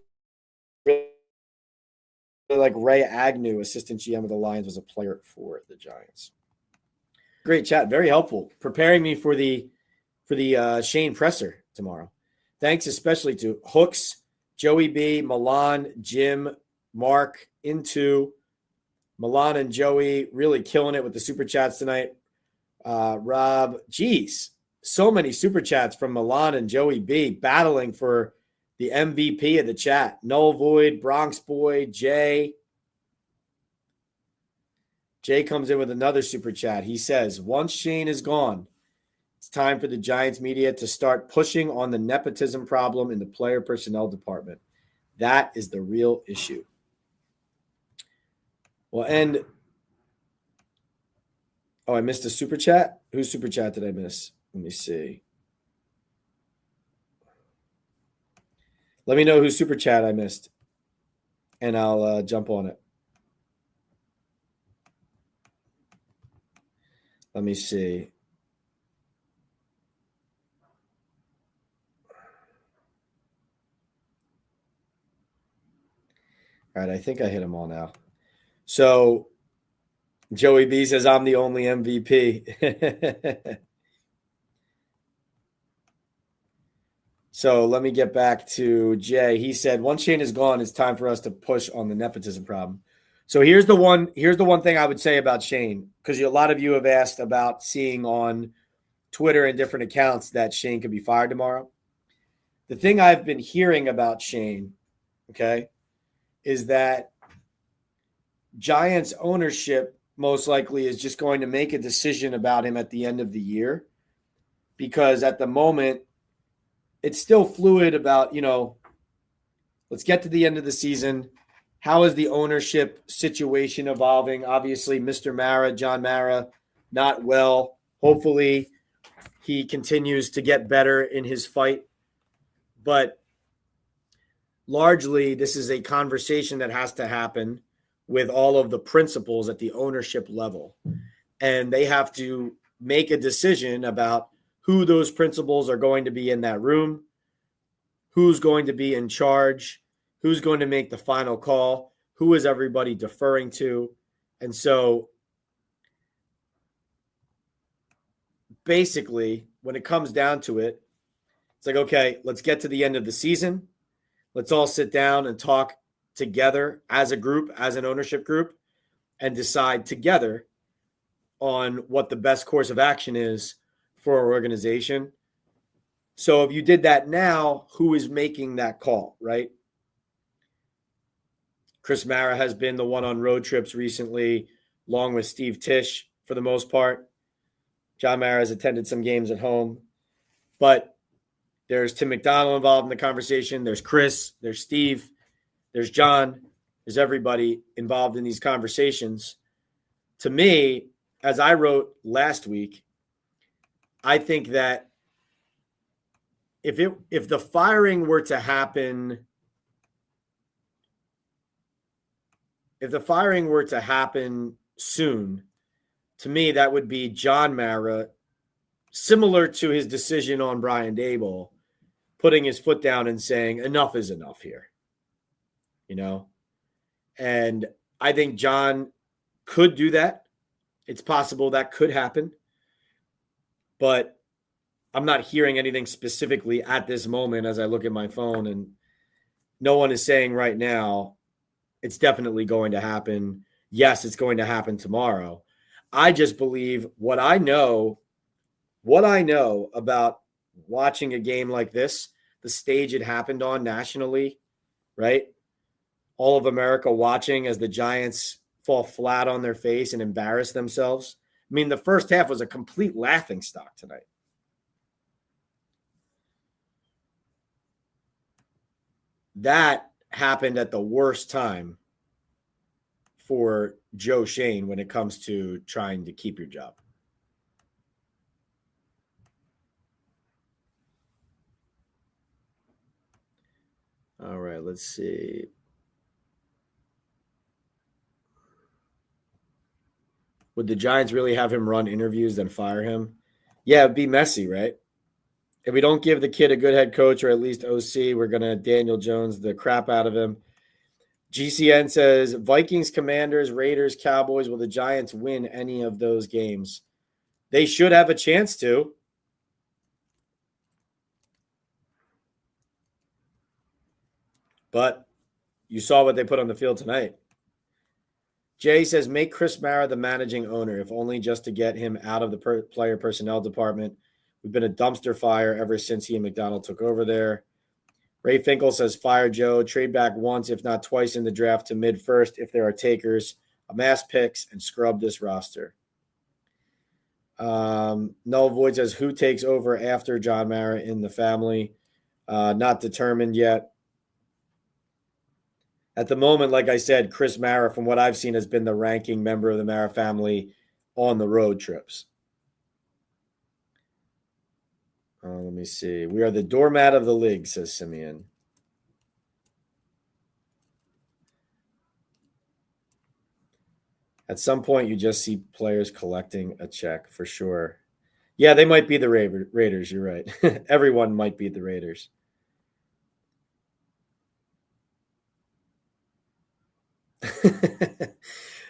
like Ray Agnew, assistant GM of the Lions, was a player for the Giants. Great chat, very helpful, preparing me for the Shane presser tomorrow. Thanks especially to Hooks, Joey B, Milan, Jim, Mark, Into, Milan and Joey really killing it with the super chats tonight. Rob, geez, so many super chats from Milan and Joey B battling for the MVP of the chat. Null Void, Bronx Boy, Jay. Jay comes in with another super chat. He says, once Shane is gone, it's time for the Giants media to start pushing on the nepotism problem in the player personnel department. That is the real issue. Well, and I missed a super chat. Whose super chat did I miss? Let me see. Let me know whose super chat I missed, and I'll jump on it. Let me see. All right, I think I hit them all now. So Joey B says, I'm the only MVP. So let me get back to Jay. He said, once Shane is gone, it's time for us to push on the nepotism problem. So here's the one thing I would say about Shane, because a lot of you have asked about seeing on Twitter and different accounts that Shane could be fired tomorrow. The thing I've been hearing about Shane, okay, is that Giants ownership most likely is just going to make a decision about him at the end of the year, because at the moment it's still fluid about, let's get to the end of the season. How is the ownership situation evolving? Obviously, Mr. Mara, John Mara, not well. Hopefully he continues to get better in his fight. But largely, this is a conversation that has to happen with all of the principals at the ownership level. And they have to make a decision about who those principals are going to be in that room, who's going to be in charge, who's going to make the final call, who is everybody deferring to. And so basically, when it comes down to it, it's like, okay, let's get to the end of the season. Let's all sit down and talk together as a group, as an ownership group, and decide together on what the best course of action is for our organization. So if you did that now, who is making that call, right? Chris Mara has been the one on road trips recently, along with Steve Tisch for the most part. John Mara has attended some games at home. But there's Tim McDonald involved in the conversation. There's Chris. There's Steve. There's John. There's everybody involved in these conversations. To me, as I wrote last week, I think that if the firing were to happen, soon, to me that would be John Mara, similar to his decision on Brian Daboll, putting his foot down and saying enough is enough here. And I think John could do that. It's possible that could happen. But I'm not hearing anything specifically at this moment as I look at my phone, and no one is saying right now it's definitely going to happen. Yes, it's going to happen tomorrow. I just believe what I know about watching a game like this, the stage it happened on nationally, right? All of America watching as the Giants fall flat on their face and embarrass themselves. I mean, the first half was a complete laughingstock tonight. That happened at the worst time for Joe Schoen when it comes to trying to keep your job. All right, let's see. Would the Giants really have him run interviews then fire him? Yeah, it'd be messy, right? If we don't give the kid a good head coach or at least OC, we're going to Daniel Jones the crap out of him. GCN says Vikings, Commanders, Raiders, Cowboys. Will the Giants win any of those games? They should have a chance to. But you saw what they put on the field tonight. Jay says, make Chris Mara the managing owner, if only just to get him out of the player personnel department. We've been a dumpster fire ever since he and McDonald took over there. Ray Finkel says, fire Joe, trade back once, if not twice in the draft to mid-first if there are takers, amass picks, and scrub this roster. Null Void says, who takes over after John Mara in the family? Not determined yet. At the moment, like I said, Chris Mara, from what I've seen, has been the ranking member of the Mara family on the road trips. Let me see. We are the doormat of the league, says Simeon. At some point, you just see players collecting a check for sure. Yeah, they might be the Raiders. You're right. Everyone might be the Raiders.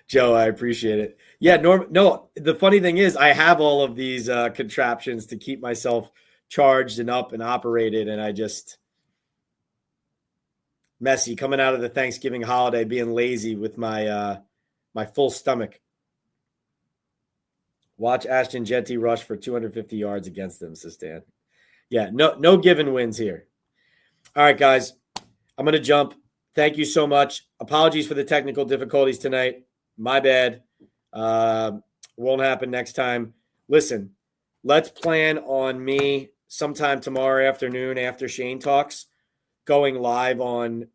Joe, I appreciate it. Yeah, no, the funny thing is I have all of these contraptions to keep myself charged and up and operated, and I just messy coming out of the Thanksgiving holiday being lazy with my my full stomach. Watch Ashton Jeanty rush for 250 yards against them, says Dan. Yeah, no given wins here. All right, guys, I'm going to jump. Thank you so much. Apologies for the technical difficulties tonight. My bad. Won't happen next time. Listen, let's plan on me sometime tomorrow afternoon after Shane talks, going live on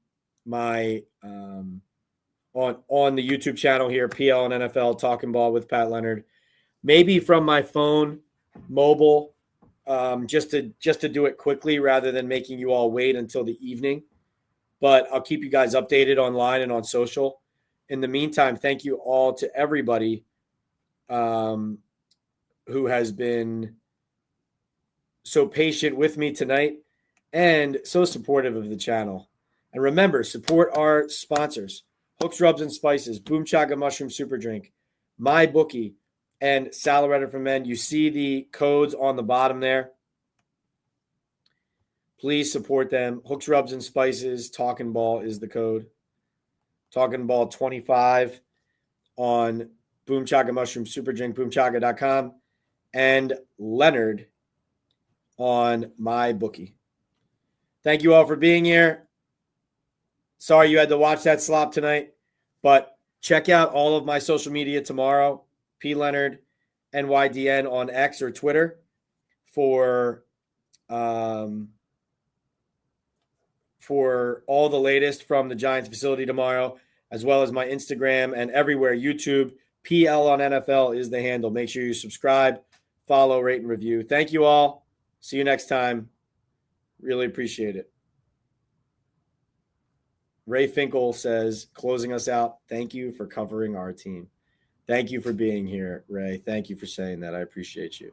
my on the YouTube channel here, PL and NFL Talking Ball with Pat Leonard. Maybe from my phone, mobile, just to do it quickly rather than making you all wait until the evening. But I'll keep you guys updated online and on social. In the meantime, thank you all to everybody who has been so patient with me tonight and so supportive of the channel. And remember, support our sponsors, Hooks, Rubs, and Spices, Boom Chaga Mushroom Super Drink, My Bookie, and Salad for Men. You see the codes on the bottom there. Please support them. Hooks, Rubs, and Spices. Talking Ball is the code. Talking Ball 25 on Boom Chaga Mushroom Super Drink, boomchaga.com. And Leonard on My Bookie. Thank you all for being here. Sorry you had to watch that slop tonight, but check out all of my social media tomorrow. P. Leonard, NYDN on X or Twitter for all the latest from the Giants facility tomorrow, as well as my Instagram and everywhere, YouTube. PL on NFL is the handle. Make sure you subscribe, follow, rate, and review. Thank you all. See you next time. Really appreciate it. Ray Finkel says, closing us out, thank you for covering our team. Thank you for being here, Ray. Thank you for saying that. I appreciate you.